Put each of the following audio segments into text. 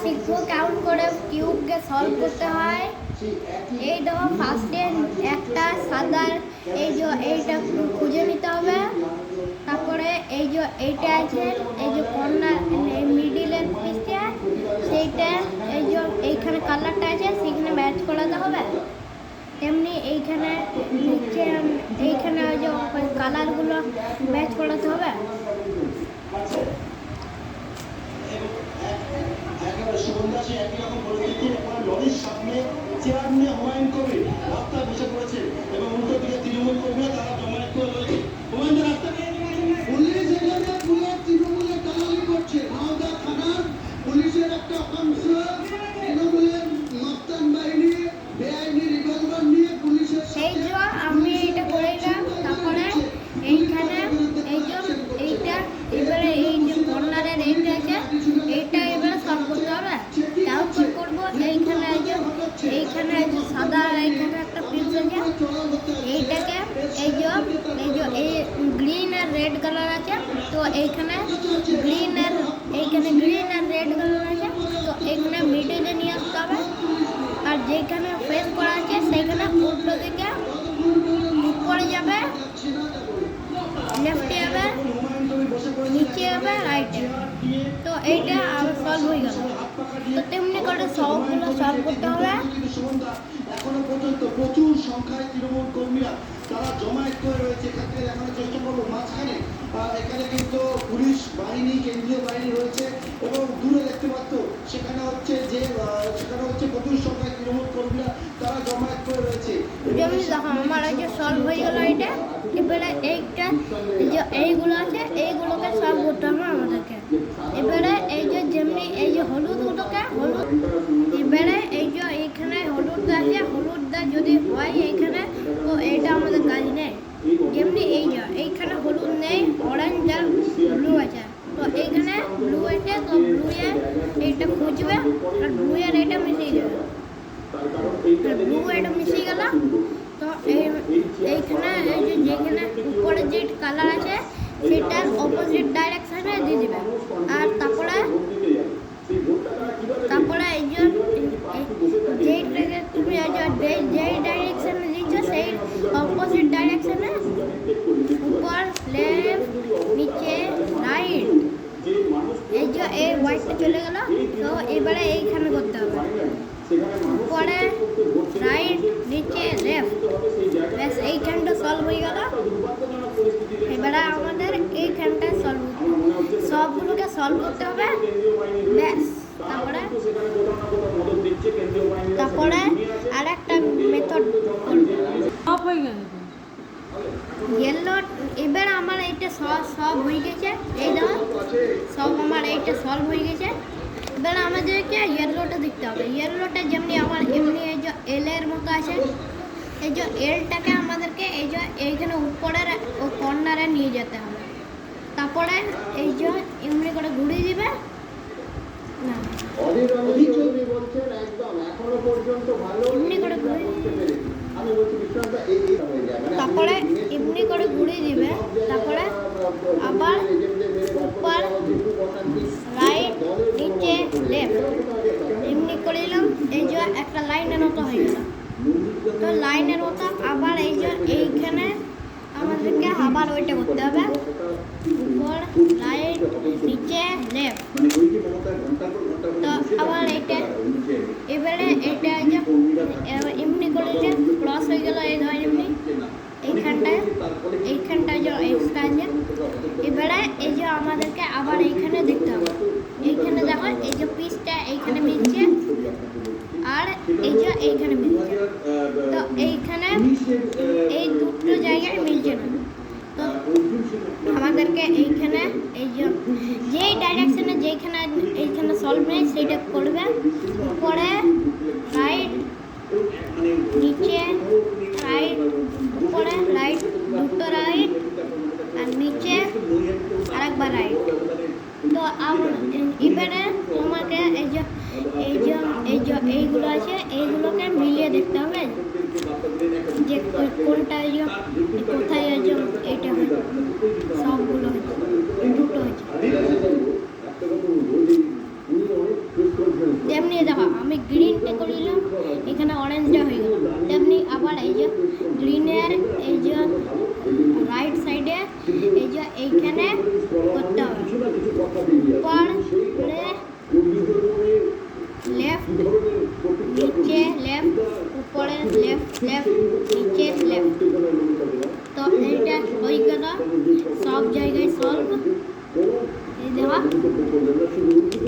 শিখবো কেমন করে কিউবকে সলভ করতে হয়। এই দেখো ফার্স্টে একটা সাদা এই যে এইটা খুঁজে নিতে হবে। তারপরে এই যে এইটা আছে এই যে কর্নার মিডিলের পিসটা সেইটা এই যে এইখানে কালারটা আছে সেইখানে ম্যাচ করাতে হবে। তেমনি এইখানে নিচে এইখানে ওই যে কালারগুলো ম্যাচ করাতে হবে। একই রকম পরিস্থিতি লরির সামনে চেয়ার নিয়ে হুমায়ুন কবির রাস্তায় বসে পড়েছে এবং উল্টো দিকে তৃণমূল কর্মীরা তারা জমায়েত করে রয়েছে। হুমায়ুন রাস্তা পুলিশ এখানে পুরো তৃণমূলের দালালি করছে। মালদা থানার পুলিশের একটা অংশ তৃণমূলের মস্তান বাহিনী বেআইনি রিভলভার নিয়ে পুলিশের সাথে আমি এটা করেছিলাম। তারপরে এইখানে এই যে এইটা এবারে এই যে কর্নারের এইটা আছে এইটা এবারে সলভ করতে হবে। কেমন করবো এইখানে এইখানে সাদা এইখানে একটা পিস আছে এইটাকে এই যে এই গ্রিন আর রেড কালার আছে। তো এইখানে গ্রিন আর রেড কালার আছে। তো এইখানে মিডিলে নিয়ে আসতে হবে। আর যেখানে ফেস করা আছে সেইখানে উল্টো দিকে উপরে যাবে, লেফটে যাবে, নিচে যাবে, রাইটে। তো এইটা আবার সলভ হয়ে গেল। তো তেমনি করে সবগুলো সলভ করতে হবে। এখনো পর্যন্ত প্রচুর সংখ্যায় তৃণমূল কর্মীরা তারা জমায়েত করে রয়েছে। এখানে দেখানোর চেষ্টা করবো মাঝখানে এখানে কিন্তু পুলিশ বাহিনী কেন্দ্রীয় বাহিনী রয়েছে এবং দূরে দেখতে পাচ্ছ সেখানে হচ্ছে প্রচুর সংখ্যায় তৃণমূল কর্মীরা তারা জমায়েত করে রয়েছে। যেমন দেখো আমার এই যে সলভ হয়ে গেল এটা। এবারে এইটা যে এইগুলো আছে এইগুলোকে সলভ করতে হবে আমাদেরকে। এবারে এই যে যেমনি এই যে হলুদগুলোকে এবারে এই যে এইখানে হলুদটা আছে হলুদটা যদি হয় এইখানে তো এইটা আমাদের কাজ নেই। যেমনি এই যে এইখানে হলুদ নেই, অরেঞ্জ আর ব্লু আছে। তো এইখানে ব্লু আছে তো ব্লু এর এইটা খুঁজবে আর ব্লু এর এটা মিশিয়ে দেবে। ব্লু এটা মিশিয়ে গেল। তো এইখানে এই যে যেখানে উপরে যে কালার আছে সেটার অপোজিট ডাইরেকশনে দিয়ে দিবে। আর তারপরে এই যে যেইটাকে তুমি যেই ডাইরেকশনে দিচ্ছ সেই অপোজিট ডাইরেকশনে উপর, লেফট, নিচে, রাইট। এই যে এই হোয়াইটটা চলে গেল। তো এবারে এইখানে করতে হবে উপরে, রাইট, নিচে, লেফট। ব্যাস এইখানটা সলভ হয়ে গেল। এবারে আমাদের এইখানটা সবগুলোকে সলভ করতে হবে। ব্যাস তারপরে আর একটা মেথড ইয়েলো। এবার আমার এইটা সব হয়ে গেছে। এই দেখো সব আমার এইটা সলভ হয়ে গেছে। এবার আমাদেরকে ইয়েলোটা দেখতে হবে। ইয়েলোটা যেমনি আমার এমনি এই যে এল এর মতো আছে। এই যে এলটাকে আমাদেরকে এই যে এইখানে উপরের ও কর্নারে নিয়ে যেতে হবে। তারপরে এই যে এমনি করে ঘুরিয়ে দিবে। না এমনি করে তারপরে এমনি করে ঘুরিয়ে দিবে। তারপরে আবার উপর, রাইট, নিচে, লেফট এমনি করে দিলাম। এই যে একটা লাইনের মতো হয়ে গেল। তো লাইনের মতো আবার এই যে এইখানে আমাদেরকে আবার ওইটা করতে হবে উপর, রাইট, নিচে, লেফট। তো আবার এইটা এবারে এইটা যে এমনি করে যে ক্রস হয়ে গেল। এই ধর এমনি এইখানটায় যে এক্সট্রা আছে। এবারে এই যে আমাদেরকে আবার এইখানে দেখতে হবে। এইখানে দেখো এই যে পিসটা এইখানে মিলছে আর এই যে এইখানে মিলছে। তো এইখানে এই দুটো জায়গায় মিলছে না। তো আমাদেরকে এইখানে এই যে যেই ডাইরেকশনে এইখানে সলভ নেই সেইটা করবে। উপরে, রাইট, নিচে, রাইট, উপরে, রাইট, দুটো রাইট আর নিচে আরেকবার রাইট। তো এবারে তোমাকে এইগুলো আছে এইগুলোকে মিলিয়ে দেখতে হবে যে কোনটা কোথায় আছে। এইটা হয়েছে সবগুলো হয়েছে, দুটো হয়েছে। উপর লেফট নিচে লেফট উপরে লেফট লেফট নিচে লেফট। তো এইটা হয়ে গেল সব জায়গায় সলভ। এই দেখো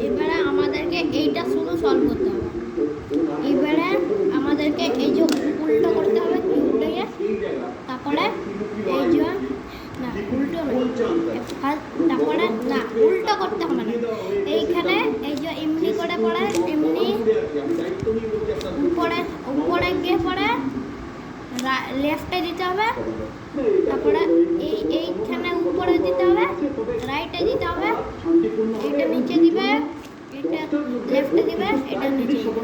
এবারে আমাদেরকে এইটা শুধু সলভ করতে হবে। এবারে আমাদেরকে এই যে উল্টো করতে হবে কিউবটাকে, তারপরে এই যে না উল্টো নয়, তারপরে না উল্টো করতে হবে না, এইখানে এই যে এমনি করে পড়ে এমনি উপরে উপরে গিয়ে পড়ে লেফটে দিতে হবে, তারপরে এইখানে উপরে দিতে হবে, রাইটে দিতে হবে, এটা নিচে দিবে, এটা লেফটে দিবে, এটা নিচে দিবে।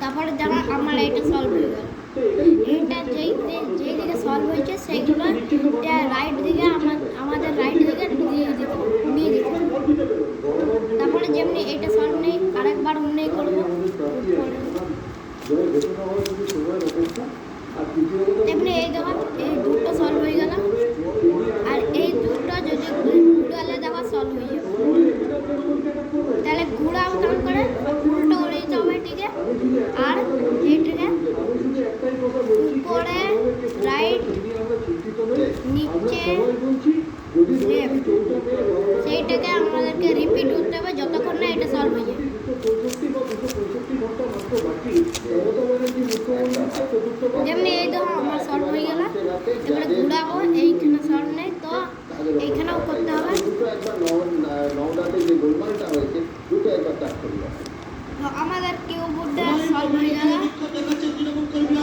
তারপরে যেমন আমার এটা সলভ হয়ে গেল। এইটা যেই দিকে সলভ হয়েছে সেইগুলো রাইট দিকে আমাদের রাইট দিকে নিয়ে দিতে হবে। তারপরে যেমনি এটা সলভ নেই আরেকবার অমনি করবো, তেমনি এই দেখো এই দুটো সলভ হয়ে গেল। আর এই দুটো যদি ঘুরালে দেখো সলভ হয়ে যাবে। তাহলে ঘুরাও কাম করে উল্টো করে দিতে হবে এটিকে, আর এইটিকে উপরে রাইট নিচে লেফট, সেইটাকে আমাদেরকে রিপিট করতে হবে যতক্ষণ না এটা সলভ হয়ে যায়। যেমনি এই দেখো আমার সলভ হয়ে গেল। এবারে ঘুরাবো, এইখানে সলভ নেই তো এইখানেও করতে হবে। তো আমাদের কিউবটা সলভ হয়ে গেল। তো